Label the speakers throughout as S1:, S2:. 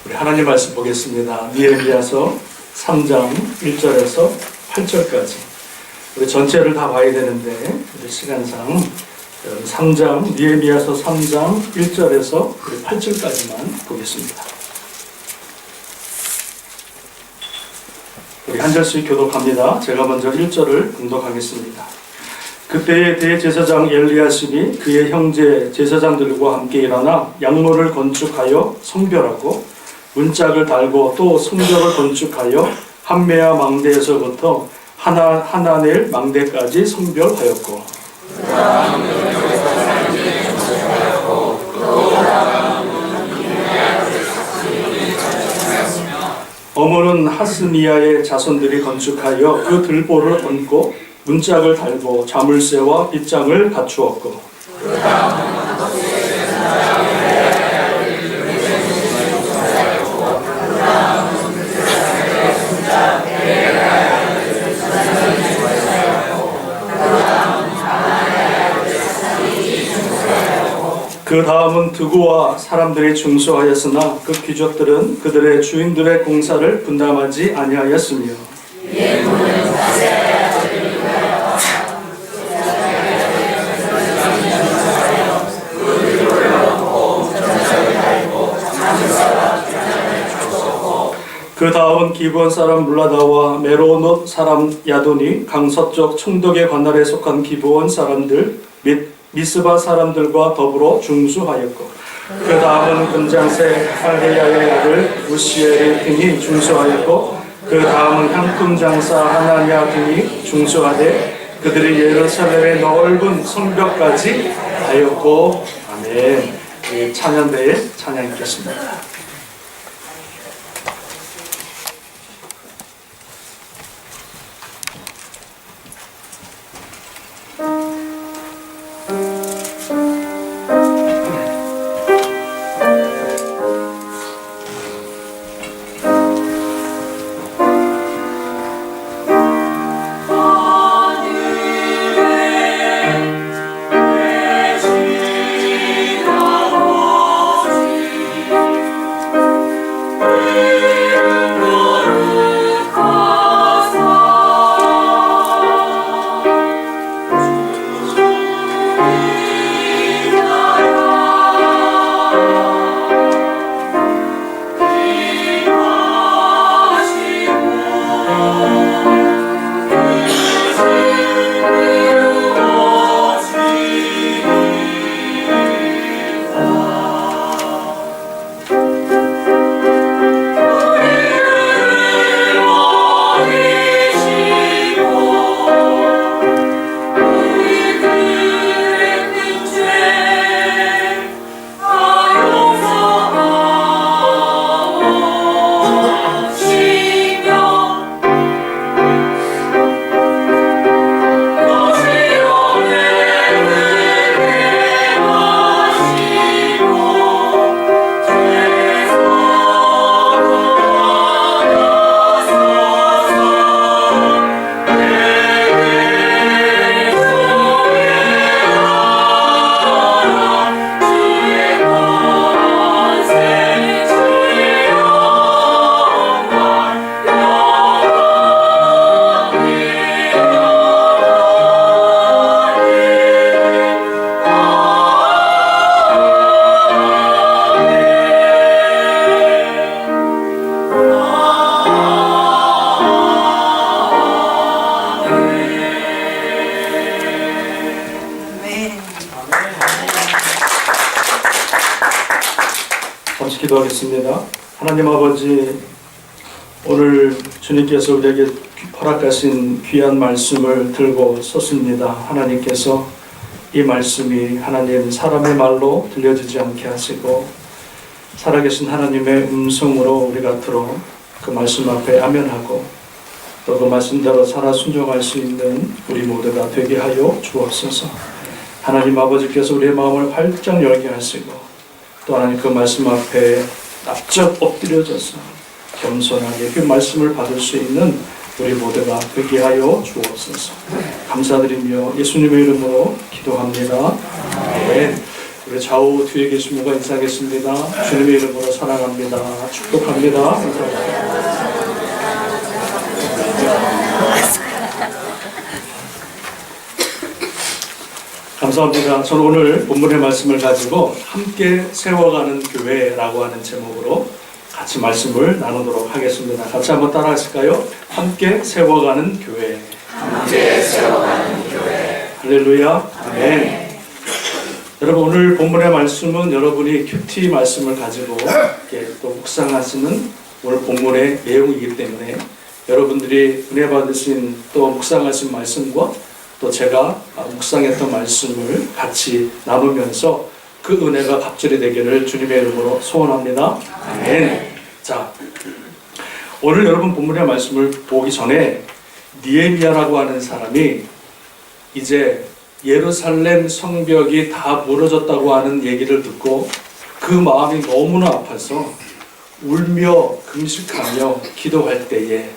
S1: 우리 하나님 말씀 보겠습니다. 느헤미야서 3장 1절에서 8절까지. 우리 전체를 다 봐야 되는데 우리 시간상 3장 느헤미야서 3장 1절에서 8절까지만 보겠습니다. 우리 한 절씩 교독합니다. 제가 먼저 1절을 공독하겠습니다. 그때의 대제사장 엘리야십이 그의 형제 제사장들과 함께 일어나 양모를 건축하여 성별하고 문짝을 달고 또 성벽을 건축하여 한메아 망대에서부터 하나넬 망대까지 성별하였고 어머는 하스니아의 자손들이 건축하여 그 들보를 얹고 문짝을 달고 자물쇠와 빗장을 갖추었고 그 다음은 드고와 사람들이 중수하였으나 그 귀족들은 그들의 주인들의 공사를 분담하지 아니하였으며 그 다음은 기브온 사람 물라다와 메로노 사람 야돈이 강서쪽 청독의 관할에 속한 기브온 사람들 및 미스바 사람들과 더불어 중수하였고 그 다음은 금장새 할레야의 아들 우시엘 등이 중수하였고 그 다음은 향품 장사 하나냐 등이 중수하되 그들이 예루살렘의 넓은 성벽까지 하였고 아멘. 찬양대에 찬양 있겠습니다. 같이 기도하겠습니다. 하나님 아버지, 오늘 주님께서 우리에게 허락하신 귀한 말씀을 들고 섰습니다. 하나님께서 이 말씀이 하나님 사람의 말로 들려지지 않게 하시고 살아계신 하나님의 음성으로 우리 곁으로 그 말씀 앞에 아멘하고 또 그 말씀대로 살아 순종할 수 있는 우리 모두가 되게 하여 주옵소서. 하나님 아버지께서 우리의 마음을 활짝 열게 하시고 또 하나님 그 말씀 앞에 납작 엎드려져서 겸손하게 그 말씀을 받을 수 있는 우리 모두가 되게 하여 주옵소서. 감사드리며 예수님의 이름으로 기도합니다. 아멘. 우리 좌우 뒤에 계신 분과 인사하겠습니다. 주님의 이름으로 사랑합니다. 축복합니다. 감사합니다. 감사합니다. 저는 오늘 본문의 말씀을 가지고 함께 세워가는 교회라고 하는 제목으로 같이 말씀을 나누도록 하겠습니다. 같이 한번 따라 하실까요? 함께 세워가는 교회.
S2: 함께 세워가는 교회.
S1: 할렐루야. 아멘. 여러분, 오늘 본문의 말씀은 여러분이 큐티 말씀을 가지고 이렇게 또 묵상하시는 오늘 본문의 내용이기 때문에 여러분들이 은혜 받으신 또 묵상하신 말씀과 또 제가 묵상했던 말씀을 같이 나누면서 그 은혜가 갑절이 되기를 주님의 이름으로 소원합니다. 아멘. 자, 오늘 여러분 본문의 말씀을 보기 전에 느헤미야라고 하는 사람이 이제 예루살렘 성벽이 다 무너졌다고 하는 얘기를 듣고 그 마음이 너무나 아파서 울며 금식하며 기도할 때에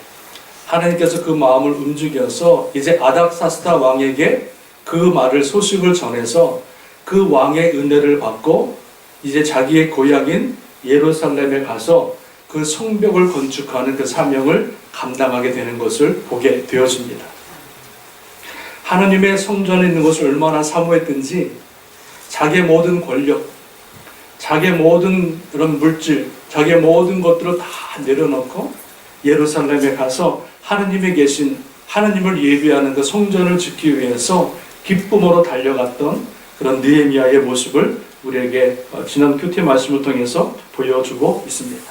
S1: 하나님께서 그 마음을 움직여서 이제 아닥사스다 왕에게 그 말을 소식을 전해서 그 왕의 은혜를 받고 이제 자기의 고향인 예루살렘에 가서 그 성벽을 건축하는 그 사명을 감당하게 되는 것을 보게 되어집니다. 하나님의 성전에 있는 것을 얼마나 사모했든지 자기의 모든 권력, 자기의 모든 그런 물질, 자기의 모든 것들을 다 내려놓고 예루살렘에 가서 하나님이 계신 하나님을 예비하는 그 성전을 짓기 위해서 기쁨으로 달려갔던 그런 느헤미야의 모습을 우리에게 지난 큐티 말씀을 통해서 보여주고 있습니다.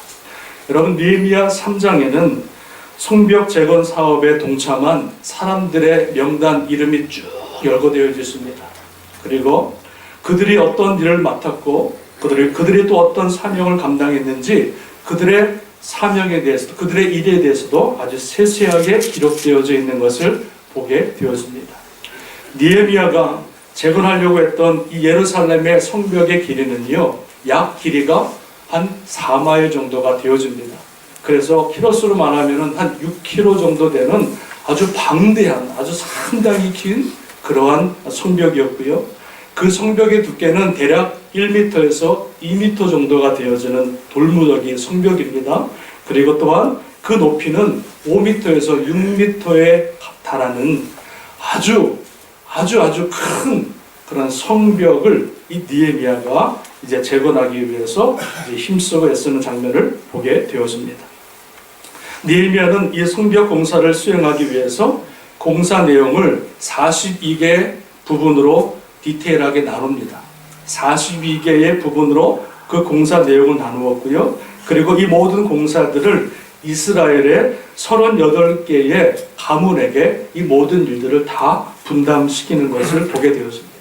S1: 여러분, 느헤미야 3장에는 성벽 재건 사업에 동참한 사람들의 명단 이름이 쭉 열거되어 있습니다. 그리고 그들이 어떤 일을 맡았고 그들이 또 어떤 사명을 감당했는지 그들의 사명에 대해서, 그들의 일에 대해서도 아주 세세하게 기록되어져 있는 것을 보게 되었습니다. 느헤미야가 재건하려고 했던 이 예루살렘의 성벽의 길이는요, 약 길이가 한 4마일 정도가 되어집니다. 그래서 키로수로 말하면 한 6km 정도 되는 아주 방대한, 아주 상당히 긴 그러한 성벽이었고요. 그 성벽의 두께는 대략 1m에서 2m 정도가 되어지는 돌무더기 성벽입니다. 그리고 또한 그 높이는 5m에서 6m에 달하는 아주 큰 그런 성벽을 이 느헤미야가 이제 재건하기 위해서 이제 힘쓰고 애쓰는 장면을 보게 되었습니다. 느헤미야는 이 성벽 공사를 수행하기 위해서 공사 내용을 42개의 부분으로 디테일하게 나눕니다. 42개의 부분으로 그 공사 내용을 나누었고요. 그리고 이 모든 공사들을 이스라엘의 38개의 가문에게 이 모든 일들을 다 분담시키는 것을 보게 되었습니다.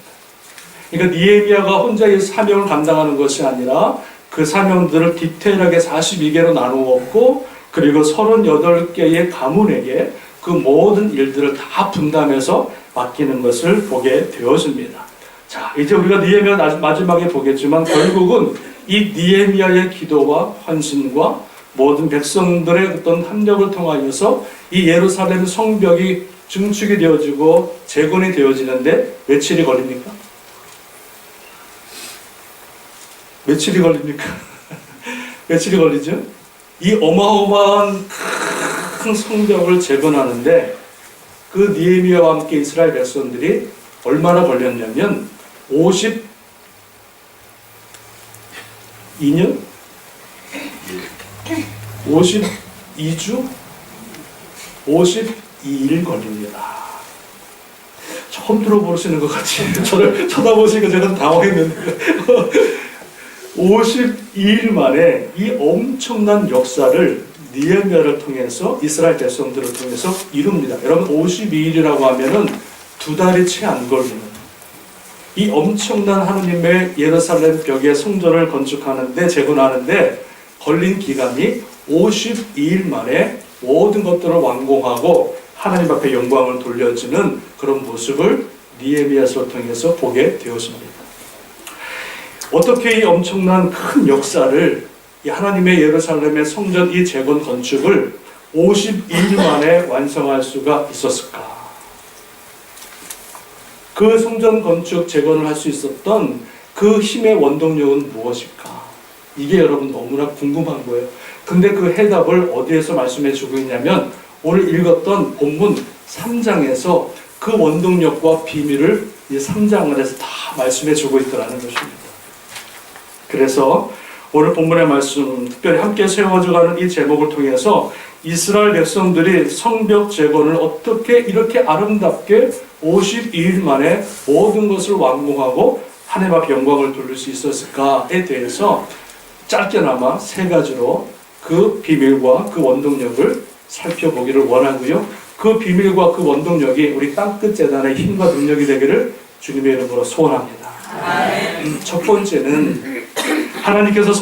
S1: 그러니까 느헤미야가 혼자 이 사명을 감당하는 것이 아니라 그 사명들을 디테일하게 42개로 나누었고 그리고 38개의 가문에게 그 모든 일들을 다 분담해서 맡기는 것을 보게 되었습니다. 자, 이제 우리가 느헤미야 마지막에 보겠지만 결국은 이 느헤미야의 기도와 헌신과 모든 백성들의 어떤 합력을 통하여서 이 예루살렘 성벽이 증축이 되어지고 재건이 되어지는데 며칠이 걸립니까? 며칠이 걸립니까? 며칠이 걸리죠? 이 어마어마한 큰 성벽을 재건하는데 그 느헤미야와 함께 이스라엘 백성들이 얼마나 걸렸냐면 52년? 52주? 52일 걸립니다. 처음 들어보시는 것 같이 저를 쳐다보시니까 제가 당황했는데 52일 만에 이 엄청난 역사를 느헤미야를 통해서 이스라엘 백성들을 통해서 이룹니다. 여러분 52일이라고 하면은 2달이 채 안 걸리는 이 엄청난 하느님의 예루살렘 벽의 성전을 건축하는데 재건하는데 걸린 기간이 52일 만에 모든 것들을 완공하고 하나님 앞에 영광을 돌려주는 그런 모습을 느헤미야서를 통해서 보게 되었습니다. 어떻게 이 엄청난 큰 역사를 이 하나님의 예루살렘의 성전 이 재건 건축을 52일 만에 완성할 수가 있었을까? 그 성전 건축 재건을 할 수 있었던 그 힘의 원동력은 무엇일까? 이게 여러분 너무나 궁금한 거예요. 근데 그 해답을 어디에서 말씀해 주고 있냐면 오늘 읽었던 본문 3장에서 그 원동력과 비밀을 이 3장 안에서 다 말씀해 주고 있더라는 것입니다. 그래서 오늘 본문의 말씀, 특별히 함께 세워져가는 이 제목을 통해서 이스라엘 백성들이 성벽 재건을 어떻게 이렇게 아름답게 52일 만에 모든 것을 완공하고 하나님 앞에 영광을 돌릴 수 있었을까에 대해서 짧게나마 세 가지로 그 비밀과 그 원동력을 살펴보기를 원하고요. 그 비밀과 그 원동력이 우리 땅끝 재단의 힘과 능력이 되기를 주님의 이름으로 소원합니다. 첫 번째는 하나님께서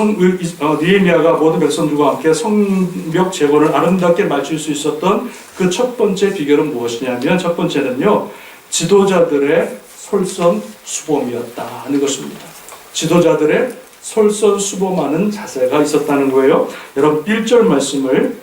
S1: 느헤미야가 모든 백성들과 함께 성벽 재건을 아름답게 마칠 수 있었던 그 첫 번째 비결은 무엇이냐면 첫 번째는요, 지도자들의 솔선수범이었다 하는 것입니다. 지도자들의 솔선수범하는 자세가 있었다는 거예요. 여러분 1절 말씀을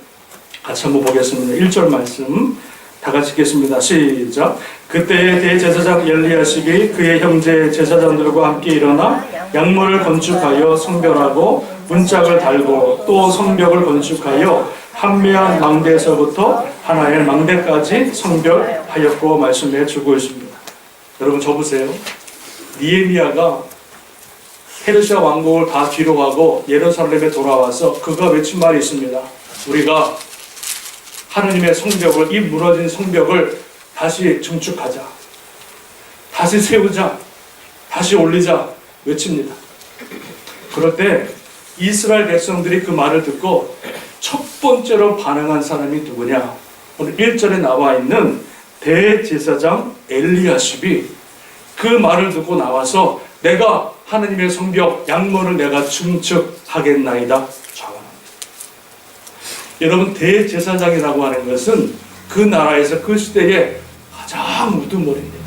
S1: 같이 한번 보겠습니다. 1절 말씀 다 같이 읽겠습니다. 시작. 그때의 대제사장 엘리야십이 그의 형제 제사장들과 함께 일어나 양문을 건축하여 성별하고 문짝을 달고 또 성벽을 건축하여 한미한 망대에서부터 하나엘 망대까지 성별하였고 말씀해 주고 있습니다. 여러분 저 보세요. 느헤미야가 페르시아 왕국을 다 뒤로 가고 예루살렘에 돌아와서 그가 외친 말이 있습니다. 우리가 하느님의 성벽을, 이 무너진 성벽을 다시 증축하자, 다시 세우자, 다시 올리자 외칩니다. 그럴 때 이스라엘 백성들이 그 말을 듣고 첫 번째로 반응한 사람이 누구냐? 오늘 1절에 나와 있는 대제사장 엘리야십이 그 말을 듣고 나와서 내가 하느님의 성벽 양문을 내가 증축하겠나이다 자원합니다. 여러분 대제사장이라고 하는 것은 그 나라에서 그 시대에 가장 우두머리입니다.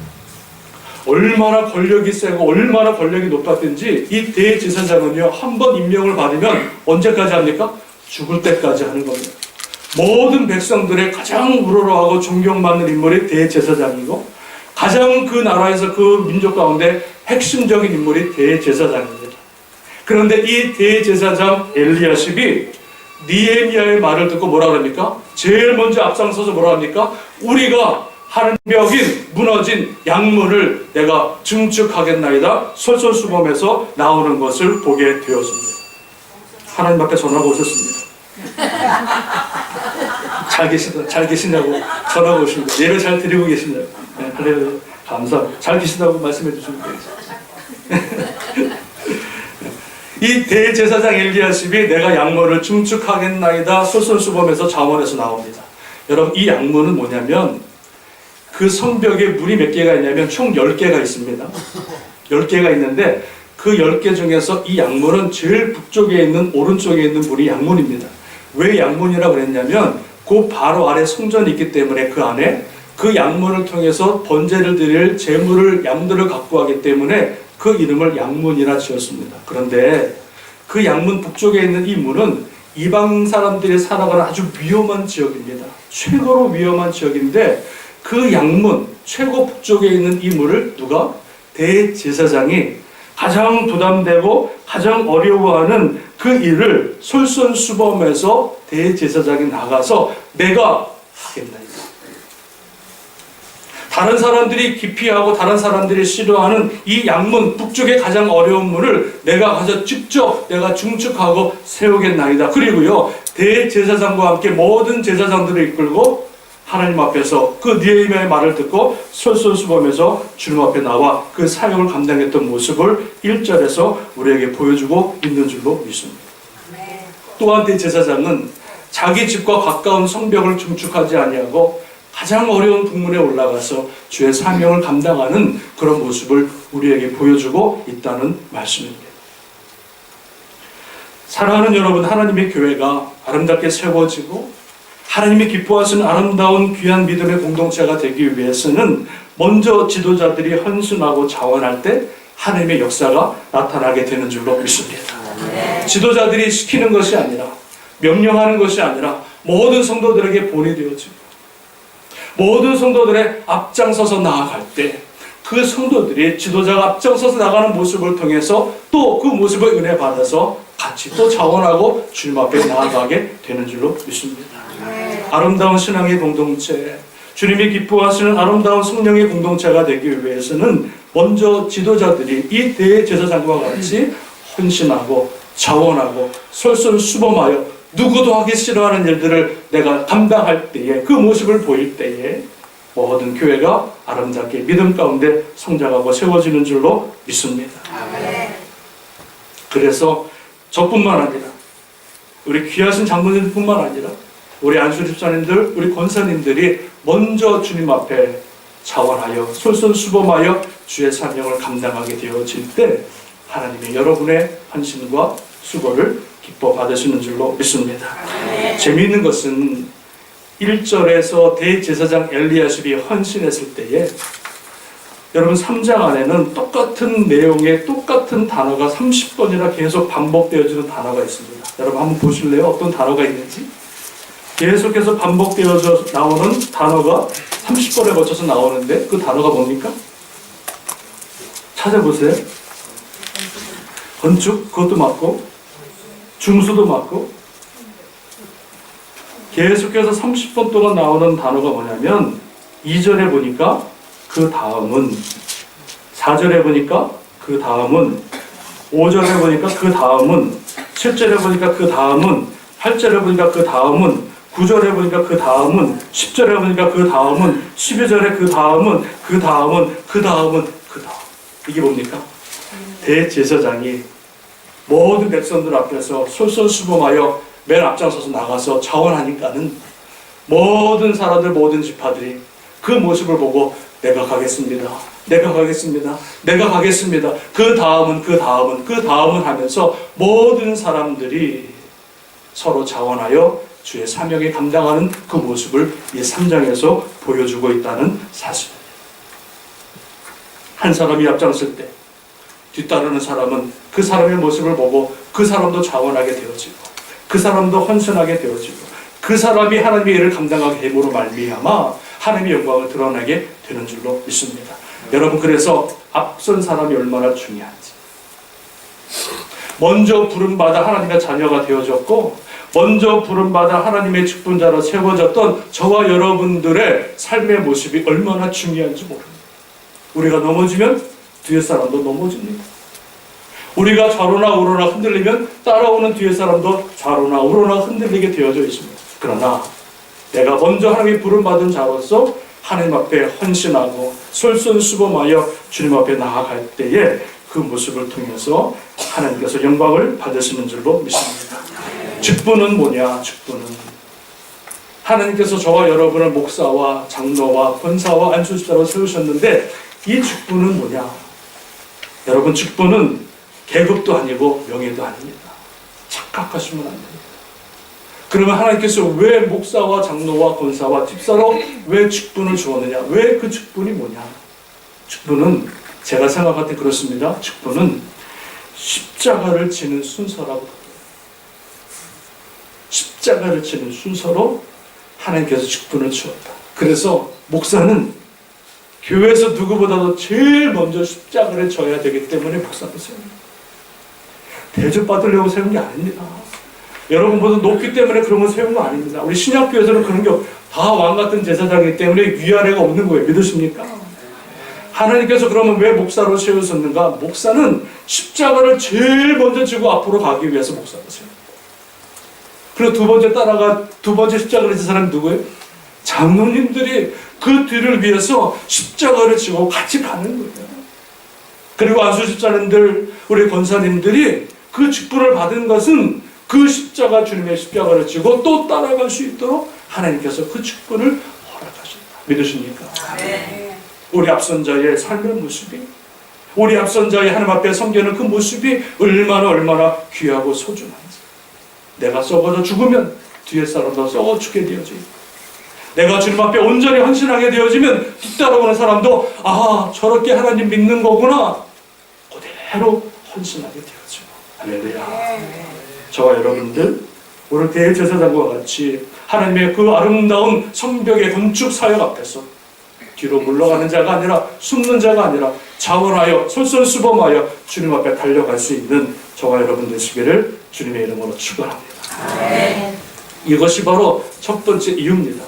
S1: 얼마나 권력이 세고 얼마나 권력이 높았든지 이 대제사장은요, 한 번 임명을 받으면 언제까지 합니까? 죽을 때까지 하는 겁니다. 모든 백성들의 가장 우러러하고 존경받는 인물이 대제사장이고 가장 그 나라에서 그 민족 가운데 핵심적인 인물이 대제사장입니다. 그런데 이 대제사장 엘리야십이 느헤미야의 말을 듣고 뭐라 그럽니까? 제일 먼저 앞장서서 뭐라 합니까? 우리가 하는 벽인 무너진 양문을 내가 증축하겠나이다 솔선수범해서 나오는 것을 보게 되었습니다. 하나님 앞에 전화가 오셨습니다. 잘 계시냐고 전화가 오십니다. 예배 잘 드리고 계시냐고. 네, 그래요. 감사합니다. 잘 계시다고 말씀해 주시면 되겠습니다. 이 대제사장 엘리야십이 내가 양문을 증축하겠나이다 솔선수범해서 자원해서 나옵니다. 여러분 이 양문은 뭐냐면 그 성벽에 문이 몇 개가 있냐면 총 10개가 있습니다. 10개가 있는데 그 10개 중에서 이 양문은 제일 북쪽에 있는 오른쪽에 있는 문이 양문입니다. 왜 양문이라고 그랬냐면 그 바로 아래 성전이 있기 때문에 그 안에 그 양문을 통해서 번제를 드릴 제물을 양들을 갖고 가기 때문에 그 이름을 양문이라 지었습니다. 그런데 그 양문 북쪽에 있는 이 문은 이방 사람들이 살아가는 아주 위험한 지역입니다. 최고로 위험한 지역인데 그 양문 최고 북쪽에 있는 이 문을 누가? 대제사장이 가장 부담되고 가장 어려워하는 그 일을 솔선수범해서 대제사장이 나가서 내가 하겠나이다. 다른 사람들이 기피하고 다른 사람들이 싫어하는 이 양문 북쪽의 가장 어려운 문을 내가 가서 직접 내가 증축하고 세우겠나이다. 그리고요 대제사장과 함께 모든 제사장들을 이끌고 하나님 앞에서 그 느헤미야의 말을 듣고 솔선수범해서 주님 앞에 나와 그 사역을 감당했던 모습을 1절에서 우리에게 보여주고 있는 줄로 믿습니다. 또한 대제사장은 자기 집과 가까운 성벽을 증축하지 아니하고 가장 어려운 북문에 올라가서 주의 사명을 감당하는 그런 모습을 우리에게 보여주고 있다는 말씀입니다. 사랑하는 여러분, 하나님의 교회가 아름답게 세워지고 하나님이 기뻐하시는 아름다운 귀한 믿음의 공동체가 되기 위해서는 먼저 지도자들이 헌신하고 자원할 때 하나님의 역사가 나타나게 되는 줄로 믿습니다. 지도자들이 시키는 것이 아니라 명령하는 것이 아니라 모든 성도들에게 본이 되어지고 모든 성도들의 앞장서서 나아갈 때 그 성도들이 지도자가 앞장서서 나가는 모습을 통해서 또 그 모습을 은혜 받아서 같이 또 자원하고 주님 앞에 나아가게 되는 줄로 믿습니다. 아름다운 신앙의 공동체, 주님이 기뻐하시는 아름다운 성령의 공동체가 되기 위해서는 먼저 지도자들이 이 대제사장과 같이 헌신하고 자원하고 솔선수범하여 누구도 하기 싫어하는 일들을 내가 감당할 때에, 그 모습을 보일 때에 모든 교회가 아름답게 믿음 가운데 성장하고 세워지는 줄로 믿습니다. 그래서 저뿐만 아니라 우리 귀하신 장로님뿐만 아니라 우리 안수 집사님들, 우리 권사님들이 먼저 주님 앞에 자원하여 솔선수범하여 주의 사명을 감당하게 되어질 때 하나님이 여러분의 헌신과 수고를 기뻐 받으시는 줄로 믿습니다. 재미있는 것은 1절에서 대제사장 엘리야십이 헌신했을 때에 여러분 3장 안에는 똑같은 내용의 똑같은 단어가 30번이나 계속 반복되어지는 단어가 있습니다. 여러분 한번 보실래요? 어떤 단어가 있는지? 계속해서 반복되어져 나오는 단어가 30번에 거쳐서 나오는데 그 단어가 뭡니까? 찾아보세요. 건축, 그것도 맞고 중수도 맞고 계속해서 30번 동안 나오는 단어가 뭐냐면 2절에 보니까 그 다음은, 4절에 보니까 그 다음은, 5절에 보니까 그 다음은, 7절에 보니까 그 다음은, 8절에 보니까 그 다음은, 9절에 보니까 그 다음은, 10절에 보니까 그 다음은, 12절에 그 다음은, 그 다음은, 그 다음은, 그 다음. 이게 뭡니까? 대제사장이 모든 백성들 앞에서 솔선수범하여 맨 앞장서서 나가서 자원하니까는 모든 사람들, 모든 지파들이 그 모습을 보고 내가 가겠습니다. 내가 가겠습니다. 내가 가겠습니다. 그 다음은, 그 다음은, 그 다음은 하면서 모든 사람들이 서로 자원하여 주의 사명에 감당하는 그 모습을 이 3장에서 보여주고 있다는 사실입니다. 한 사람이 앞장설 때 뒤따르는 사람은 그 사람의 모습을 보고 그 사람도 자원하게 되어지고 그 사람도 헌신하게 되어지고 그 사람이 하나님의 일을 감당하게 됨으로 말미암아 하나님의 영광을 드러나게 되는 줄로 믿습니다. 여러분, 그래서 앞선 사람이 얼마나 중요한지, 먼저 부름받아 하나님의 자녀가 되어졌고 먼저 부름받아 하나님의 직분자로 세워졌던 저와 여러분들의 삶의 모습이 얼마나 중요한지 모릅니다. 우리가 넘어지면 뒤에 사람도 넘어집니다. 우리가 좌로나 우로나 흔들리면 따라오는 뒤에 사람도 좌로나 우로나 흔들리게 되어져 있습니다. 그러나 내가 먼저 하나님의 부름받은 자로서 하나님 앞에 헌신하고 솔선수범하여 주님 앞에 나아갈 때에 그 모습을 통해서 하나님께서 영광을 받으시는 줄로 믿습니다. 직분은 뭐냐? 직분은 하나님께서 저와 여러분을 목사와 장로와 권사와 안수집사로 세우셨는데 이 직분은 뭐냐? 여러분, 직분은 계급도 아니고 명예도 아닙니다. 착각하시면 안 됩니다. 그러면 하나님께서 왜 목사와 장로와 권사와 집사로 왜 직분을 주었느냐? 왜 그 직분이 뭐냐? 직분은 제가 생각할 때 그렇습니다. 직분은 십자가를 지는 순서라고. 십자가를 지는 순서로 하나님께서 직분을 주었다. 그래서 목사는 교회에서 누구보다도 제일 먼저 십자가를 져야 되기 때문에 목사를 세웁니다. 대접받으려고 세운 게 아닙니다. 여러분보다 높기 때문에 그런 거 세운 거 아닙니다. 우리 신약교회에서는 그런 게 다 왕같은 제사장이기 때문에 위아래가 없는 거예요. 믿으십니까? 하나님께서 그러면 왜 목사로 세우셨는가? 목사는 십자가를 제일 먼저 지고 앞으로 가기 위해서 목사로 세웁니다. 그리고 두 번째 십자가를 진 사람이 누구예요? 장로님들이 그 뒤를 위해서 십자가를 지고 같이 가는 거예요. 그리고 안수 집사님들, 우리 권사님들이 그 직분을 받은 것은 그 십자가, 주님의 십자가를 지고 또 따라갈 수 있도록 하나님께서 그 직분을 허락하셨다. 믿으십니까? 네. 우리 앞선 자의 삶의 모습이, 우리 앞선 자의 하나님 앞에 섬기는 그 모습이 얼마나 귀하고 소중한지. 내가 썩어져 죽으면 뒤에 사람도 썩어 죽게 되어져 있고, 내가 주님 앞에 온전히 헌신하게 되어지면 뒤따라오는 사람도 아, 저렇게 하나님 믿는 거구나, 그대로 헌신하게 되어지고. 할렐루야. 저와 여러분들 오늘 대제사장과 같이 하나님의 그 아름다운 성벽의 건축 사역 앞에서 뒤로 물러가는 자가 아니라 숨는 자가 아니라 자원하여 솔솔수범하여 주님 앞에 달려갈 수 있는 저와 여러분 되시기를 주님의 이름으로 축원합니다. 이것이 바로 첫 번째 이유입니다.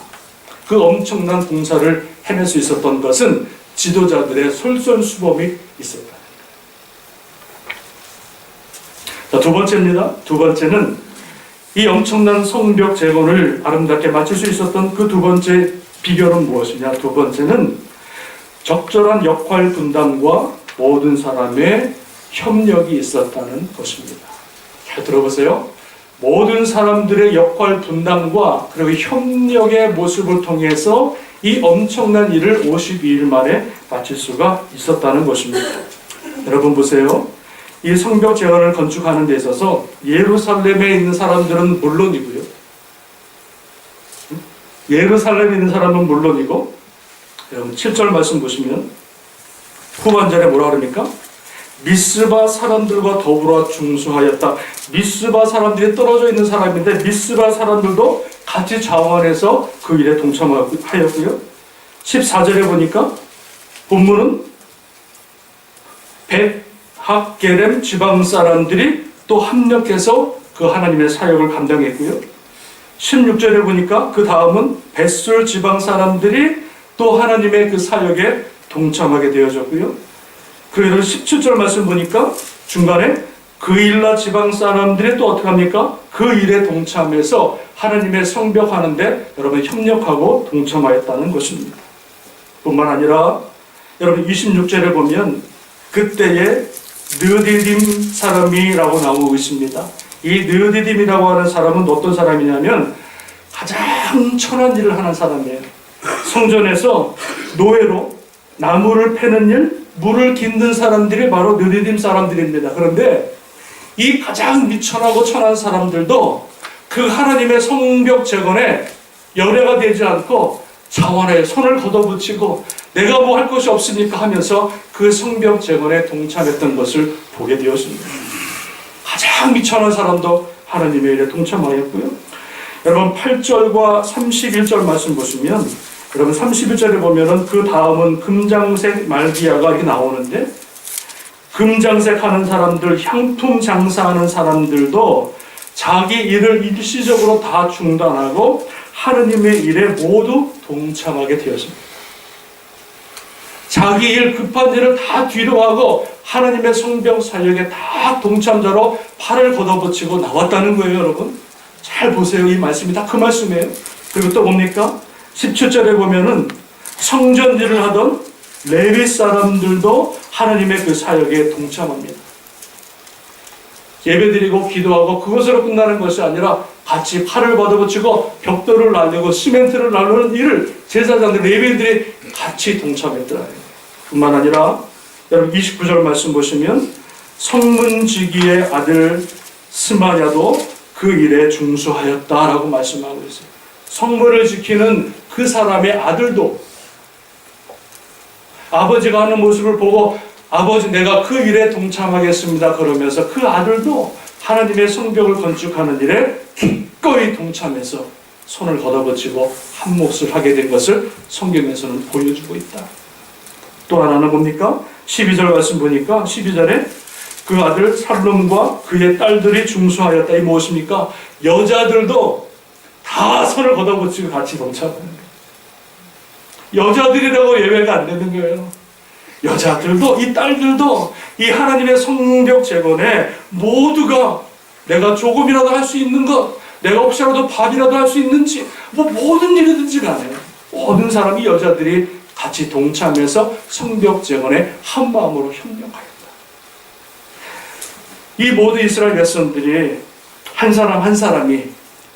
S1: 그 엄청난 봉사를 해낼 수 있었던 것은 지도자들의 솔솔수범이 있었다. 자, 두 번째입니다. 두 번째는 이 엄청난 성벽 재건을 아름답게 마칠 수 있었던 그 두 번째 비결은 무엇이냐? 두 번째는 적절한 역할 분담과 모든 사람의 협력이 있었다는 것입니다. 잘 들어보세요. 모든 사람들의 역할 분담과 그리고 협력의 모습을 통해서 이 엄청난 일을 52일 만에 마칠 수가 있었다는 것입니다. 여러분 보세요. 이 성벽 재건을 건축하는 데 있어서 예루살렘에 있는 사람들은 물론이고요. 예루살렘에 있는 사람은 물론이고, 여러분 7절 말씀 보시면 후반절에 뭐라 그럽니까? 미스바 사람들과 더불어 중수하였다. 미스바 사람들이 떨어져 있는 사람인데 미스바 사람들도 같이 자원해서 그 일에 동참하였고요. 14절에 보니까 본문은 벳학게렘 지방 사람들이 또 합력해서 그 하나님의 사역을 감당했고요. 16절에 보니까 그 다음은 벳술 지방 사람들이 또 하나님의 그 사역에 동참하게 되어졌고요. 그리고 17절 말씀 보니까 중간에 그일라 지방 사람들이 또 어떻게 합니까? 그 일에 동참해서 하나님의 성벽하는데 여러분 협력하고 동참하였다는 것입니다. 뿐만 아니라 여러분 26절에 보면 그때에 느디딤 사람이라고 나오고 있습니다. 이 느디딤이라고 하는 사람은 어떤 사람이냐면 가장 천한 일을 하는 사람이에요. 성전에서 노예로 나무를 패는 일, 물을 깃는 사람들이 바로 느디딤 사람들입니다. 그런데 이 가장 미천하고 천한 사람들도 그 하나님의 성벽 재건에 열애가 되지 않고 자원에 손을 걷어붙이고 내가 뭐 할 것이 없으니까 하면서 그 성벽 재건에 동참했던 것을 보게 되었습니다. 가장 미천한 사람도 하나님의 일에 동참하였고요. 여러분 8절과 31절 말씀 보시면 여러분 31절에 보면은 그 다음은 금장색 말기야가 이렇게 나오는데 금장색 하는 사람들, 향품 장사하는 사람들도 자기 일을 일시적으로 다 중단하고 하느님의 일에 모두 동참하게 되었습니다. 자기 일, 급한 일을 다 뒤로 하고 하나님의 성벽 사역에 다 동참자로 팔을 걷어붙이고 나왔다는 거예요, 여러분. 잘 보세요. 이 말씀이 다 그 말씀이에요. 그리고 또 뭡니까? 17절에 보면은 성전 일을 하던 레위 사람들도 하나님의 그 사역에 동참합니다. 예배드리고 기도하고 그것으로 끝나는 것이 아니라 같이 팔을 걷어붙이고 벽돌을 날리고 시멘트를 날르는 일을 제사장들 레위들이 같이 동참했더라. 뿐만 아니라 여러분 29절 말씀 보시면 성문지기의 아들 스마랴도 그 일에 중수하였다라고 말씀하고 있어요. 성문을 지키는 그 사람의 아들도 아버지가 하는 모습을 보고 아버지 내가 그 일에 동참하겠습니다 그러면서 그 아들도 하나님의 성벽을 건축하는 일에 기꺼이 동참해서 손을 걷어붙이고 한 몫을 하게 된 것을 성경에서는 보여주고 있다. 또 하나는 뭡니까? 12절 말씀 보니까 12절에 그 아들 살룸과 그의 딸들이 중수하였다. 이 무엇입니까? 여자들도 다 손을 걷어붙이고 같이 동참하는 거예요. 여자들이라고 예외가 안 되는 거예요. 여자들도 이 딸들도 이 하나님의 성벽 재건에 모두가 내가 조금이라도 할 수 있는 것, 내가 혹시라도 밥이라도 할 수 있는지 뭐 모든 일이든지 간에 모든 사람이 여자들이 같이 동참해서 성벽 재건에 한 마음으로 협력하였다. 이 모든 이스라엘 백성들이 한 사람 한 사람이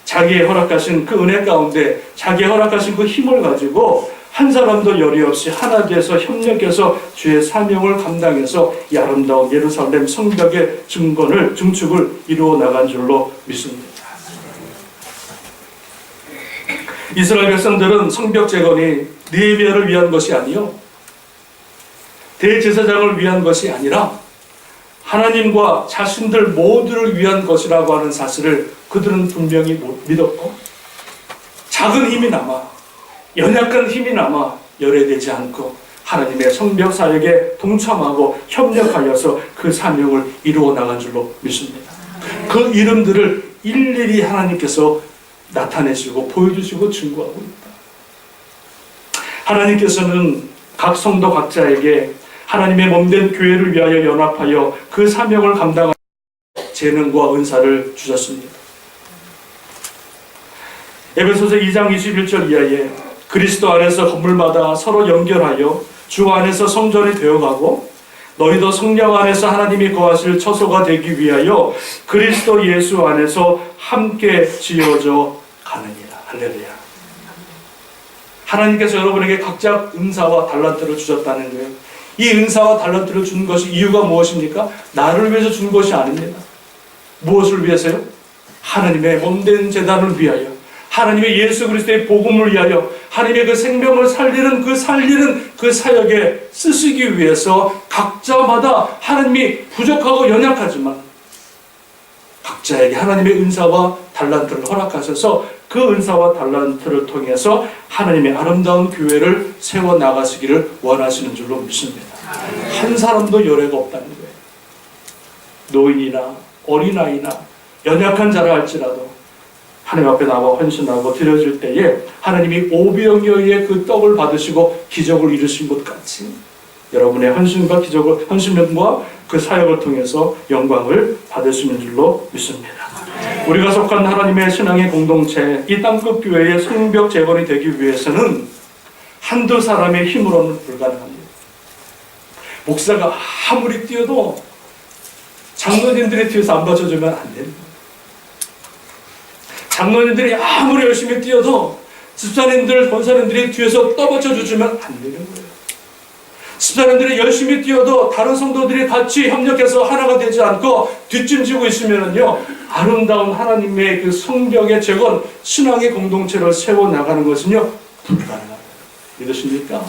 S1: 자기의 허락하신 그 은혜 가운데 자기의 허락하신 그 힘을 가지고 한 사람도 열이 없이 하나 돼서 협력해서 주의 사명을 감당해서 이 아름다운 예루살렘 성벽의 증축을 이루어 나간 줄로 믿습니다. 이스라엘 백성들은 성벽 재건이 느헤미야를 위한 것이 아니요 대제사장을 위한 것이 아니라 하나님과 자신들 모두를 위한 것이라고 하는 사실을 그들은 분명히 믿었고 작은 힘이 남아 연약한 힘이 남아 열애되지 않고 하나님의 성벽 사역에 동참하고 협력하여서 그 사명을 이루어 나간 줄로 믿습니다. 그 이름들을 일일이 하나님께서 나타내시고 보여주시고 증거하고 있다. 하나님께서는 각 성도 각자에게 하나님의 몸된 교회를 위하여 연합하여 그 사명을 감당하는 재능과 은사를 주셨습니다. 에베소서 2장 21절 이하에 그리스도 안에서 건물마다 서로 연결하여 주 안에서 성전이 되어가고 너희도 성령 안에서 하나님이 거하실 처소가 되기 위하여 그리스도 예수 안에서 함께 지어져 가느니라. 할렐루야. 하나님께서 여러분에게 각자 은사와 달란트를 주셨다는 거예요. 이 은사와 달란트를 준 것이 이유가 무엇입니까? 나를 위해서 준 것이 아닙니다. 무엇을 위해서요? 하나님의 몸된 제단을 위하여, 하나님의 예수 그리스도의 복음을 위하여, 하나님의 그 생명을 살리는 그 사역에 쓰시기 위해서 각자마다 하나님이 부족하고 연약하지만 각자에게 하나님의 은사와 달란트를 허락하셔서 그 은사와 달란트를 통해서 하나님의 아름다운 교회를 세워나가시기를 원하시는 줄로 믿습니다. 한 사람도 열애가 없다는 거예요. 노인이나 어린아이나 연약한 자라 할지라도 하나님 앞에 나와 헌신하고 드려질 때에 하나님이 오병이어의 그 떡을 받으시고 기적을 이루신 것 같이 여러분의 헌신과 기적을, 헌신과 그 사역을 통해서 영광을 받으시는 줄로 믿습니다. 우리가 속한 하나님의 신앙의 공동체, 이 땅끝 교회의 성벽 재건이 되기 위해서는 한두 사람의 힘으로는 불가능합니다. 목사가 아무리 뛰어도 장로님들의 뒤에서 안 받쳐주면 안 됩니다. 장로님들이 아무리 열심히 뛰어도 집사님들, 권사님들이 뒤에서 떠받쳐주면 안 되는 거예요. 집사님들이 열심히 뛰어도 다른 성도들이 같이 협력해서 하나가 되지 않고 뒷짐지고 있으면요, 아름다운 하나님의 그 성벽의 재건, 신앙의 공동체를 세워나가는 것은요, 불가능합니다. 믿으십니까?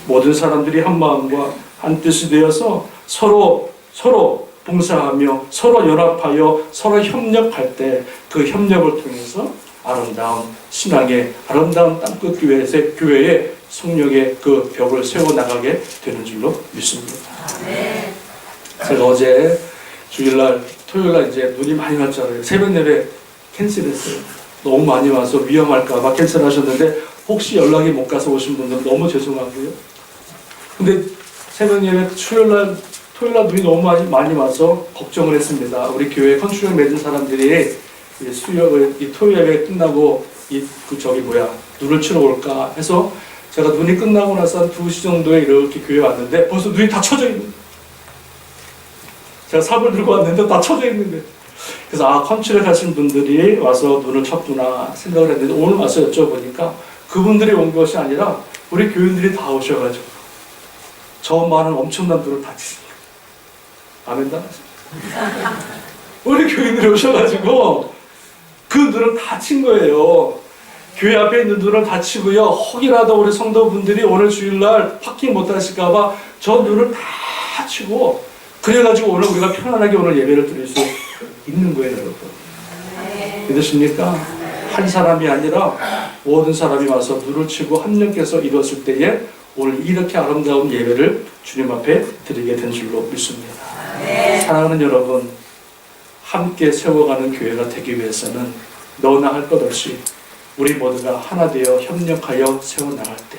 S1: 모든 사람들이 한 마음과 한 뜻이 되어서 서로 봉사하며 서로 연합하여 서로 협력할 때 그 협력을 통해서 아름다운 신앙의 아름다운 땅끝 교회의 성령의 그 벽을 세워나가게 되는 줄로 믿습니다. 제가 어제 주일날, 토요일날 이제 눈이 많이 왔잖아요. 새벽 예배 캔슬했어요. 너무 많이 와서 위험할까봐 캔슬하셨는데 혹시 연락이 못 가서 오신 분들 너무 죄송하고요. 근데 새벽 예배 토요일날 눈이 너무 많이 와서 걱정을 했습니다. 우리 교회 컨트롤 맺은 사람들이 이 토요일 예배 끝나고 눈을 치러 올까 해서 제가 눈이 끝나고 나서 한 2시 정도에 이렇게 교회 왔는데 벌써 눈이 다 쳐져 있는 거예요. 제가 삽을 들고 왔는데 다 쳐져 있는 거예요. 그래서 컨트롤 하신 분들이 와서 눈을 쳤구나 생각을 했는데 오늘 와서 여쭤보니까 그분들이 온 것이 아니라 우리 교인들이 다 오셔가지고 저 많은 엄청난 눈을 다 치십니다. 아멘 다 하십니다. 우리 교인들이 오셔가지고 그 눈을 다 친 거예요. 교회 앞에 있는 눈을 다 치고요. 혹이라도 우리 성도분들이 오늘 주일날 파킹 못 하실까봐 저 눈을 다 치고 그래가지고 오늘 우리가 편안하게 오늘 예배를 드릴 수 있는 거예요, 여러분. 믿으십니까? 한 사람이 아니라 모든 사람이 와서 눈을 치고 합력해서 이뤘을 때에 오늘 이렇게 아름다운 예배를 주님 앞에 드리게 된 줄로 믿습니다. 사랑하는 여러분, 함께 세워가는 교회가 되기 위해서는 너나 할 것 없이 우리 모두가 하나 되어 협력하여 세워나갈 때,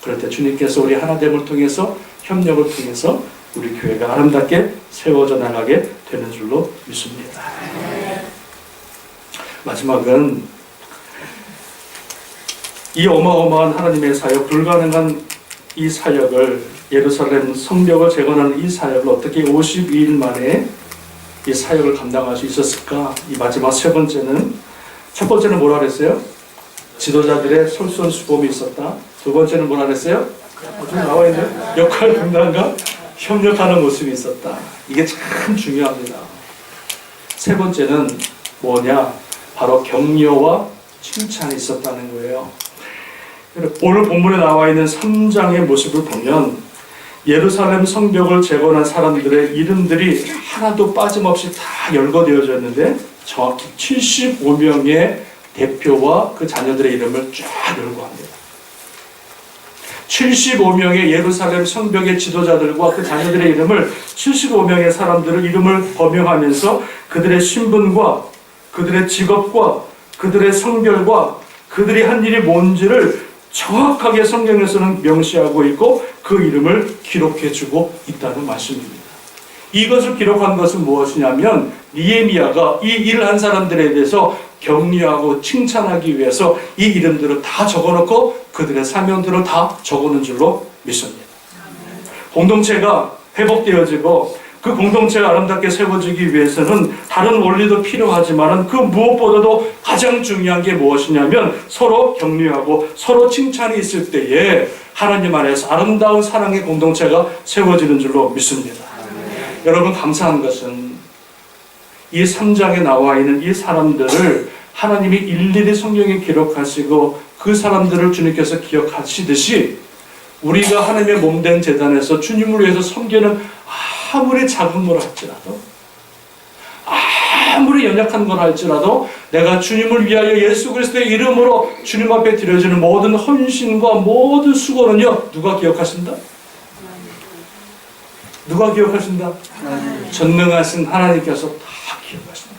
S1: 그럴 때 주님께서 우리 하나됨을 통해서 협력을 통해서 우리 교회가 아름답게 세워져 나가게 되는 줄로 믿습니다. 마지막은 이 어마어마한 하나님의 사역, 불가능한 이 사역을, 예루살렘 성벽을 재건하는 이 사역을 어떻게 52일 만에 이 사역을 감당할 수 있었을까? 이 마지막 세 번째는, 첫 번째는 뭐라 그랬어요? 지도자들의 솔선수범이 있었다. 두 번째는 뭐라 그랬어요? 어디 나와 있네요? 역할 분담과 협력하는 모습이 있었다. 이게 참 중요합니다. 세 번째는 뭐냐? 바로 격려와 칭찬이 있었다는 거예요. 오늘 본문에 나와 있는 3장의 모습을 보면 예루살렘 성벽을 재건한 사람들의 이름들이 하나도 빠짐없이 다 열거되어져 있는데 정확히 75명의 대표와 그 자녀들의 이름을 쫙 열거합니다. 75명의 예루살렘 성벽의 지도자들과 그 자녀들의 이름을 75명의 사람들을 이름을 거명하면서 그들의 신분과 그들의 직업과 그들의 성별과 그들이 한 일이 뭔지를 정확하게 성경에서는 명시하고 있고 그 이름을 기록해주고 있다는 말씀입니다. 이것을 기록한 것은 무엇이냐면 느헤미야가 이 일을 한 사람들에 대해서 격려하고 칭찬하기 위해서 이 이름들을 다 적어놓고 그들의 사명들을 다 적어놓은 줄로 믿습니다. 공동체가 회복되어지고 그 공동체가 아름답게 세워지기 위해서는 다른 원리도 필요하지만 그 무엇보다도 가장 중요한 게 무엇이냐면 서로 격려하고 서로 칭찬이 있을 때에 하나님 안에서 아름다운 사랑의 공동체가 세워지는 줄로 믿습니다. 여러분, 감사한 것은 이 3장에 나와 있는 이 사람들을 하나님이 일일이 성경에 기록하시고 그 사람들을 주님께서 기억하시듯이 우리가 하나님의 몸된 제단에서 주님을 위해서 섬기는 아무리 작은 걸 할지라도 아무리 연약한 걸 할지라도 내가 주님을 위하여 예수 그리스도의 이름으로 주님 앞에 드려지는 모든 헌신과 모든 수고는요, 누가 기억하신다? 누가 기억하신다? 전능하신 하나님께서 다 기억하신다.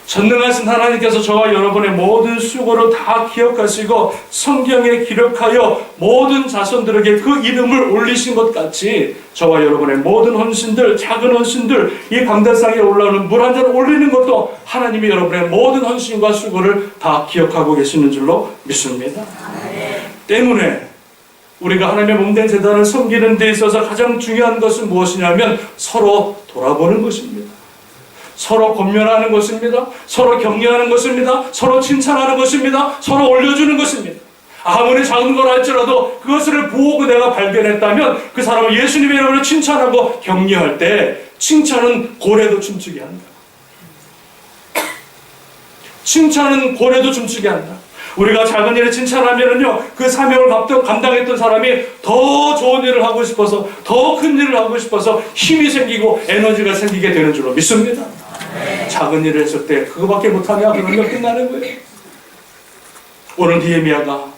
S1: 전능하신 하나님께서 저와 여러분의 모든 수고를 다 기억하시고 성경에 기록하여 모든 자손들에게 그 이름을 올리신 것 같이 저와 여러분의 모든 헌신들, 작은 헌신들, 이 강단상에 올라오는 물 한 잔을 올리는 것도 하나님이 여러분의 모든 헌신과 수고를 다 기억하고 계시는 줄로 믿습니다. 때문에 우리가 하나님의 몸된 제단을 섬기는 데 있어서 가장 중요한 것은 무엇이냐면 서로 돌아보는 것입니다. 서로 권면하는 것입니다. 서로 격려하는 것입니다. 서로 칭찬하는 것입니다. 서로 올려주는 것입니다. 아무리 작은 걸 할지라도 그것을 보고 내가 발견했다면 그 사람을 예수님의 이름으로 칭찬하고 격려할 때 칭찬은 고래도 춤추게 한다. 칭찬은 고래도 춤추게 한다. 우리가 작은 일을 칭찬하면은요, 그 사명을 감당했던 사람이 더 좋은 일을 하고 싶어서, 더 큰 일을 하고 싶어서 힘이 생기고 에너지가 생기게 되는 줄로 믿습니다. 작은 일을 했을 때 그거밖에 못하냐? 그러면 끝나는 거예요. 오늘 느헤미야가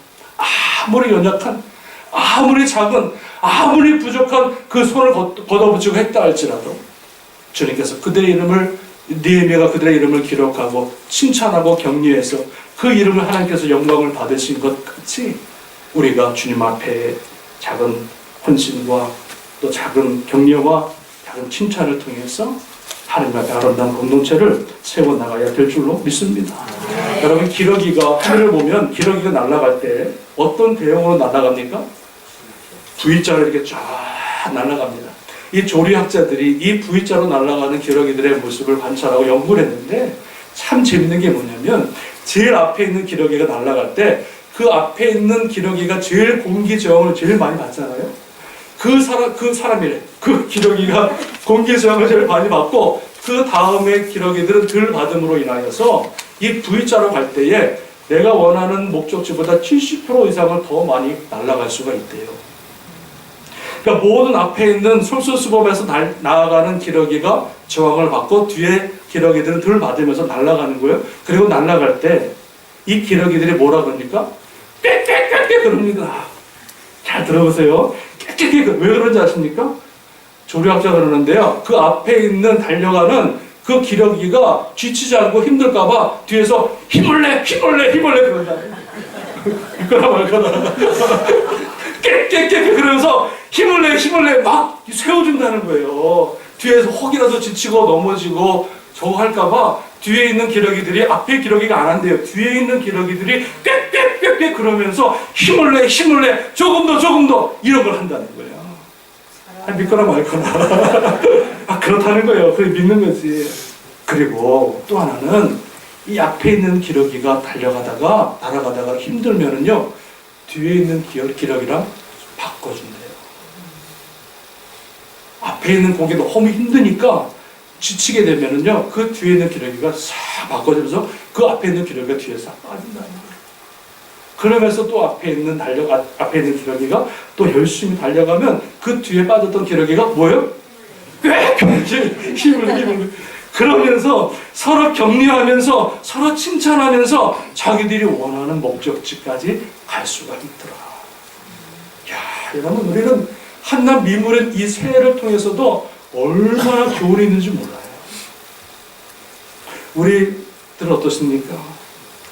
S1: 아무리 연약한, 아무리 작은, 아무리 부족한 그 손을 걷어붙이고 했다 할지라도 주님께서 그들의 이름을, 느헤미야가 그들의 이름을 기록하고 칭찬하고 격려해서 그 이름을 하나님께서 영광을 받으신 것 같이 우리가 주님 앞에 작은 헌신과 또 작은 격려와 작은 칭찬을 통해서 하나님 앞에 아름다운 공동체를 세워나가야 될 줄로 믿습니다. 여러분, 기러기가 하늘을 보면 기러기가 날아갈 때 어떤 대형으로 날아갑니까? V자로 이렇게 쫙 날아갑니다. 이 조리학자들이 이 V자로 날아가는 기러기들의 모습을 관찰하고 연구를 했는데 참 재밌는 게 뭐냐면 제일 앞에 있는 기러기가 날아갈 때 그 앞에 있는 기러기가 제일 공기 저항을 제일 많이 받잖아요. 그 사람이래. 그 기러기가 공기 저항을 제일 많이 받고 그 다음에 기러기들은 덜 받음으로 인하여서 이 V자로 갈 때에 내가 원하는 목적지보다 70% 이상을 더 많이 날아갈 수가 있대요. 그러니까 모든 앞에 있는 솔선수범에서 나아가는 기러기가 저항을 받고 뒤에 기러기들은 덜 받으면서 날아가는 거예요. 그리고 날아갈 때 이 기러기들이 뭐라 그럽니까? 꽥꽥꽥꽥 그럽니다. 잘 들어보세요. 꽥꽥꽥. 왜 그런지 아십니까? 조류학자 그러는데요, 그 앞에 있는 달려가는 그 기러기가 지치지 않고 힘들까봐 뒤에서 힘을 내 그런다. 이거나 말거나 꽥꽥꽥 그러면서 힘을 내 막 세워준다는 거예요. 뒤에서 혹이라도 지치고 넘어지고 저거 할까봐 뒤에 있는 기러기들이 앞에 기러기가 안 한대요. 뒤에 있는 기러기들이 꽥꽥꽥꽥 그러면서 힘을 내 조금 더 이런 걸 한다는 거예요. 믿거나 말거나 그렇다는 거예요. 그래 믿는 거지. 그리고 또 하나는 이 앞에 있는 기러기가 날아가다가 힘들면은요, 뒤에 있는 기러기랑 바꿔준대요. 앞에 있는 고기 너무 힘드니까 지치게 되면은요, 그 뒤에 있는 기러기가 싹 바꿔주면서 그 앞에 있는 기러기가 뒤에 싹 빠진다는 거예요. 그러면서 또 앞에 있는 기러기가 또 열심히 달려가면 그 뒤에 빠졌던 기러기가 뭐예요? 힘을 그러면서 서로 격려하면서 서로 칭찬하면서 자기들이 원하는 목적지까지 갈 수가 있더라. 여러분, 우리는 한낱 미물인 이 새해를 통해서도 얼마나 교훈이 있는지 몰라요. 우리들은 어떻습니까?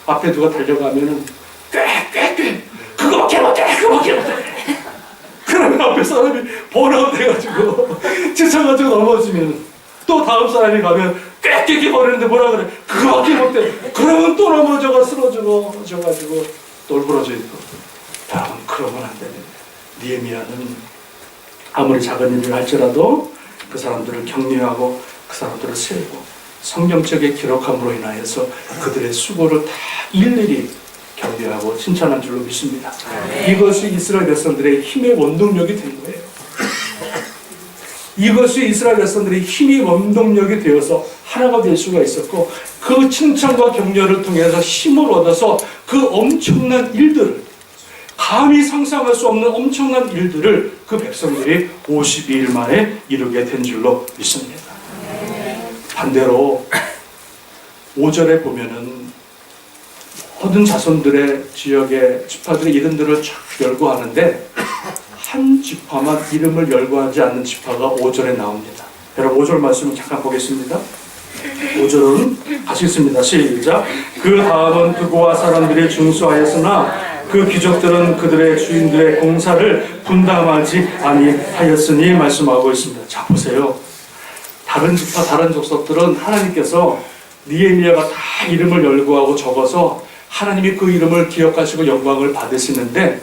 S1: 앞에 누가 달려가면은 꽤 그거밖에 못해. 그러면 앞에 사람이 번아웃 돼가지고 지쳐가지고 넘어지면 또 다음 사람이 가면 꽤 거리는데 뭐라 그래? 그거밖에 못해. 그러면 또 넘어져가 쓰러지고 또 울부러져 있고. 여러분, 그러면 안 되는 거예요. 느헤미야는 아무리 작은 일을 할지라도 그 사람들을 격려하고 그 사람들을 세우고 성경책에 기록함으로 인하여서 그들의 수고를 다 일일이 격려하고 칭찬한 줄로 믿습니다. 이것이 이스라엘 백성들의 힘의 원동력이 된 거예요. 이것이 이스라엘 백성들의 힘이 원동력이 되어서 하나가 될 수가 있었고, 그 칭찬과 격려를 통해서 힘을 얻어서 그 엄청난 일들을, 감히 상상할 수 없는 엄청난 일들을 그 백성들이 52일 만에 이루게 된 줄로 믿습니다. 반대로 5절에 보면은 모든 자손들의 지역의 지파들의 이름들을 쫙 열거하는데 한 지파만 이름을 열거하지 않는 지파가 5절에 나옵니다. 여러분, 5절 말씀을 잠깐 보겠습니다. 5절은 같이 읽습니다. 시작. 그 다음은 드고아 사람들이 중수하였으나 그 귀족들은 그들의 주인들의 공사를 분담하지 아니하였으니 말씀하고 있습니다. 자, 보세요. 다른 지파, 다른 족속들은 하나님께서 느헤미야가 다 이름을 열거하고 적어서 하나님이 그 이름을 기억하시고 영광을 받으시는데,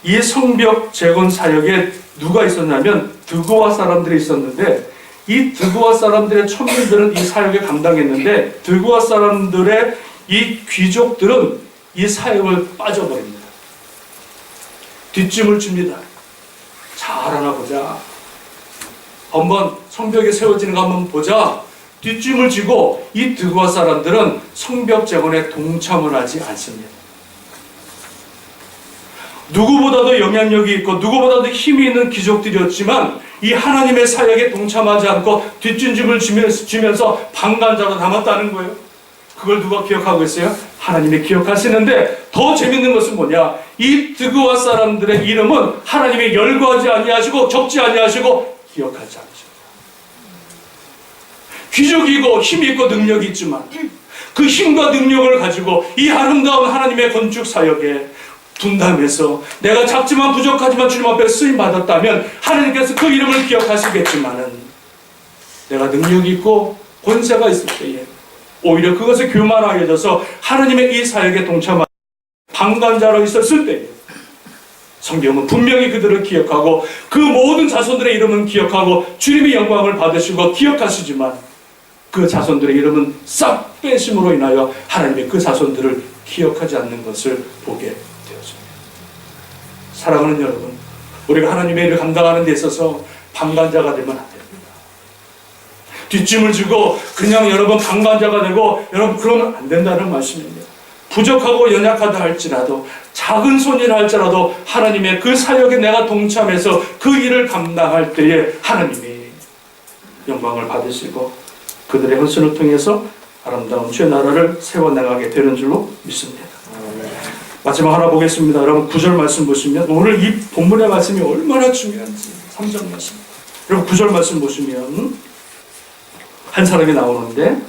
S1: 이 성벽 재건 사역에 누가 있었냐면 드고아 사람들이 있었는데, 이 드고아 사람들의 천민들은 이 사역에 감당했는데 드고아 사람들의 이 귀족들은 이 사역을 빠져버립니다. 뒷짐을 줍니다. 잘하나 보자. 한번 성벽이 세워지는 거 한번 보자. 뒷짐을 지고 이 드고아 사람들은 성벽 재건에 동참을 하지 않습니다. 누구보다도 영향력이 있고 누구보다도 힘이 있는 귀족들이었지만 이 하나님의 사역에 동참하지 않고 뒷짐을 주면서 방관자로 남았다는 거예요. 그걸 누가 기억하고 있어요? 하나님이 기억하시는데, 더 재밌는 것은 뭐냐? 이 드고아 사람들의 이름은 하나님이 열거하지 아니하시고 적지 아니하시고 기억하지 않으십니다. 귀족이고 힘이 있고 능력이 있지만 그 힘과 능력을 가지고 이 아름다운 하나님의 건축 사역에 분담해서 내가 작지만 부족하지만 주님 앞에 쓰임 받았다면 하나님께서 그 이름을 기억하시겠지만은, 내가 능력이 있고 권세가 있을 때에 오히려 그것을 교만하게 해줘서 하나님의 이 사역에 동참한 방관자로 있었을 때에 성경은 분명히 그들을 기억하고 그 모든 자손들의 이름은 기억하고 주님의 영광을 받으시고 기억하시지만, 그 자손들의 이름은 싹 빼심으로 인하여 하나님의 그 자손들을 기억하지 않는 것을 보게 되었습니다. 사랑하는 여러분, 우리가 하나님의 일을 감당하는 데 있어서 방관자가 되면 안 됩니다. 뒷짐을 지고 그냥 여러분 방관자가 되고 여러분 그러면 안 된다는 말씀입니다. 부족하고 연약하다 할지라도, 작은 손이라 할지라도 하나님의 그 사역에 내가 동참해서 그 일을 감당할 때에 하나님이 영광을 받으시고 그들의 헌신을 통해서 아름다운 주의 나라를 세워나가게 되는 줄로 믿습니다. 마지막 하나 보겠습니다. 여러분 9절 말씀 보시면, 오늘 이 본문의 말씀이 얼마나 중요한지 3절 말씀. 여러분 9절 말씀 보시면 한 사람이 나오는데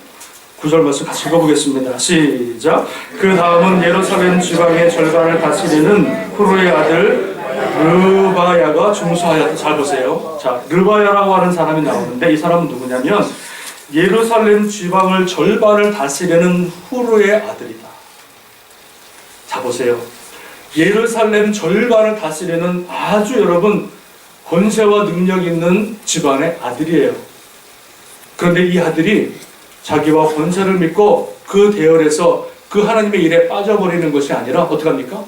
S1: 9절 말씀 같이 읽어보겠습니다. 시작. 그 다음은 예루살렘 지방의 절반을 다스리는 후르의 아들 르바야가 중수하였다. 잘 보세요. 자, 르바야라고 하는 사람이 나오는데 이 사람은 누구냐면 예루살렘 지방을 절반을 다스리는 후르의 아들이다. 자, 보세요. 예루살렘 절반을 다스리는 아주 여러분 권세와 능력 있는 집안의 아들이에요. 그런데 이 아들이 자기와 권세를 믿고 그 대열에서 그 하나님의 일에 빠져버리는 것이 아니라 어떻게 합니까?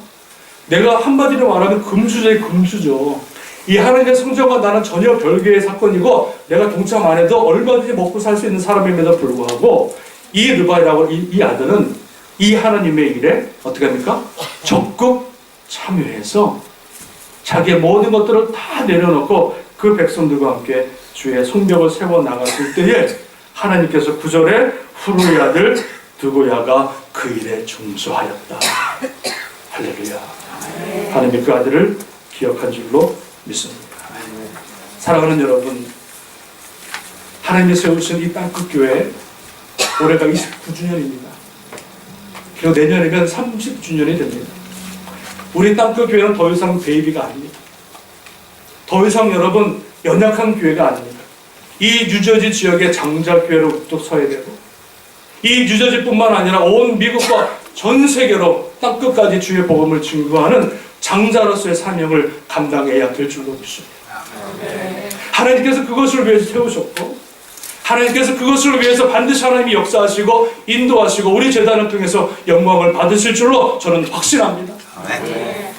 S1: 내가 한마디로 말하면 금수저의 금수저. 이 하나님의 성전과 나는 전혀 별개의 사건이고 내가 동참 안 해도 얼마든지 먹고 살 수 있는 사람임에도 불구하고 이 르바야라고 이 아들은 이 하나님의 일에 어떻게 합니까? 적극 참여해서 자기의 모든 것들을 다 내려놓고 그 백성들과 함께 주의 성벽을 세워나갔을 때에 하나님께서 9절에 후르의 아들 드고야가 그 일에 중수하였다. 할렐루야. 하나님이 그 아들을 기억한 줄로 믿습니다. 사랑하는 여러분, 하나님이 세우신 이 땅끝 교회 올해가 29주년입니다. 그리고 내년이면 30주년이 됩니다. 우리 땅끝 교회는 더 이상 베이비가 아닙니다. 더 이상 여러분 연약한 교회가 아닙니다. 이 뉴저지 지역의 장자교회로 우뚝 서야 되고, 이 뉴저지뿐만 아니라 온 미국과 전 세계로 땅끝까지 주의 복음을 증거하는 장자로서의 사명을 감당해야 될 줄로 믿습니다. 하나님께서 그것을 위해서 세우셨고, 하나님께서 그것을 위해서 반드시 하나님이 역사하시고 인도하시고 우리 재단을 통해서 영광을 받으실 줄로 저는 확신합니다.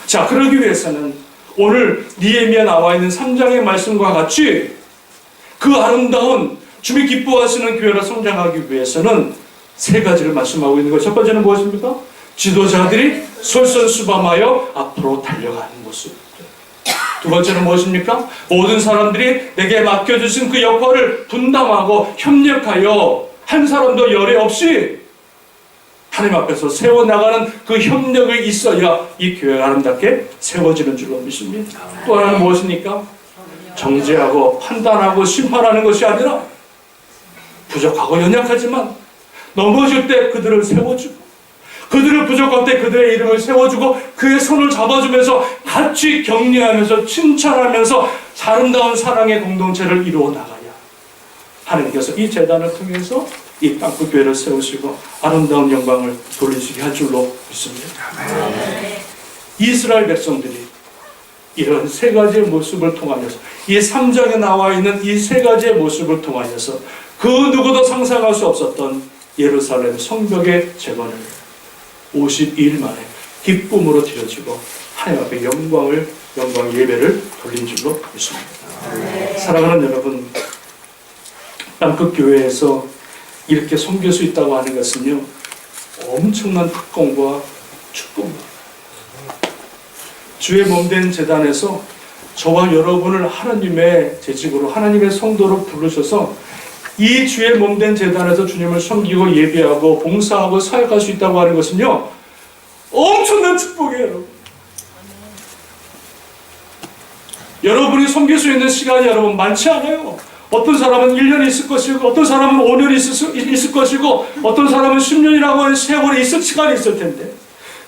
S1: 자, 그러기 위해서는 오늘 니에미야 나와 있는 3장의 말씀과 같이 그 아름다운 주님이 기뻐하시는 교회로 성장하기 위해서는 세 가지를 말씀하고 있는 거예요. 첫 번째는 무엇입니까? 지도자들이 솔선수범하여 앞으로 달려가는 모습. 두 번째는 무엇입니까? 모든 사람들이 내게 맡겨주신 그 역할을 분담하고 협력하여 한 사람도 열애 없이 하나님 앞에서 세워나가는 그 협력이 있어야 이 교회가 아름답게 세워지는 줄로 믿습니다. 또 하나는 무엇입니까? 정죄하고 판단하고 심판하는 것이 아니라 부족하고 연약하지만 넘어질 때 그들을 세워주고, 그들을 부족할 때 그들의 이름을 세워주고 그의 손을 잡아주면서 같이 격려하면서 칭찬하면서 아름다운 사랑의 공동체를 이루어 나가야 하나님께서 이 재단을 통해서 이 땅끝 교회를 세우시고 아름다운 영광을 돌리시게 할 줄로 믿습니다. 이스라엘 백성들이 이런 세 가지의 모습을 통하여서, 이 3장에 나와 있는 이 세 가지의 모습을 통하여서 그 누구도 상상할 수 없었던 예루살렘 성벽의 재건을 52일 만에 기쁨으로 드려지고 하나님 앞에 영광 예배를 돌린 줄로 믿습니다. 사랑하는 여러분, 땅끝 교회에서 이렇게 섬길 수 있다고 하는 것은요, 엄청난 특권과 축복입니다. 주의 몸된 재단에서 저와 여러분을 하나님의 재직으로, 하나님의 성도로 부르셔서 이 주의 몸된 재단에서 주님을 섬기고 예배하고 봉사하고 사역할 수 있다고 하는 것은요, 엄청난 축복이에요. 여러분. 여러분이 섬길 수 있는 시간이 여러분 많지 않아요. 어떤 사람은 1년이 있을 것이고, 어떤 사람은 5년이 있을 것이고, 어떤 사람은 10년이라고 하는 세월이 있을 시간이 있을 텐데,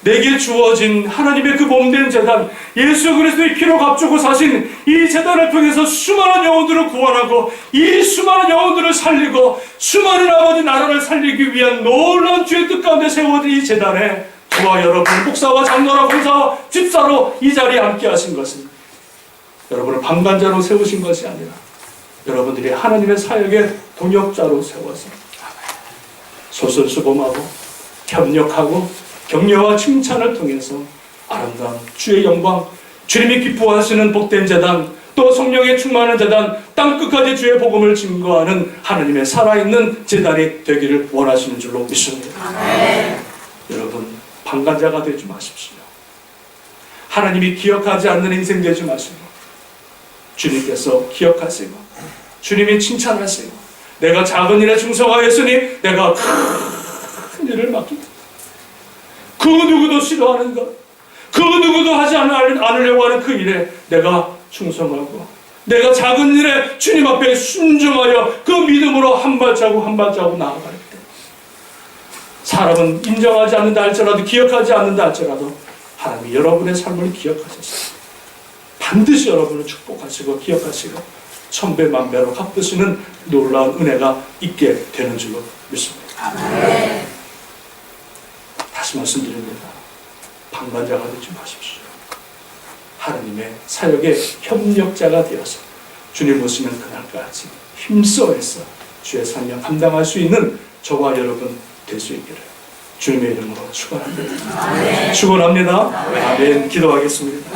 S1: 내게 주어진 하나님의 그 몸된 재단, 예수 그리스도의 피로 값주고 사신 이 재단을 통해서 수많은 영혼들을 구원하고 이 수많은 영혼들을 살리고 수많은 아버지 나라를 살리기 위한 놀라운 주의 뜻 가운데 세워진 이 재단에 저와 여러분, 목사와 장로와 권사와 집사로 이 자리에 함께 하신 것은 여러분을 방관자로 세우신 것이 아니라 여러분들이 하나님의 사역의 동역자로 세워서 솔선수범하고 협력하고 격려와 칭찬을 통해서 아름다운 주의 영광, 주님이 기뻐하시는 복된 재단, 또 성령의 충만한 재단, 땅끝까지 주의 복음을 증거하는 하나님의 살아있는 재단이 되기를 원하시는 줄로 믿습니다. 여러분, 방관자가 되지 마십시오. 하나님이 기억하지 않는 인생 되지 마시고 주님께서 기억하시고 주님이 칭찬하시고 내가 작은 일에 충성하였으니 내가 큰 일을 맡기다. 그 누구도 싫어하는 것, 그 누구도 하지 않으려고 하는 그 일에 내가 충성하고 내가 작은 일에 주님 앞에 순종하여 그 믿음으로 한 발자국 한 발자국 나아갈 때 사람은 인정하지 않는다 할지라도, 기억하지 않는다 할지라도 하나님이 여러분의 삶을 기억하셔서 반드시 여러분을 축복하시고 기억하시고 천배 만배로 갚으시는 놀라운 은혜가 있게 되는 줄로 믿습니다. 아멘. 다시 말씀드립니다. 방관자가 되지 마십시오. 하나님의 사역의 협력자가 되어서 주님 오시는 그날까지 힘써서 주의 사명 감당할 수 있는 저와 여러분 될 수 있기를 주님의 이름으로 축원합니다. 축원합니다. 아멘. 기도하겠습니다.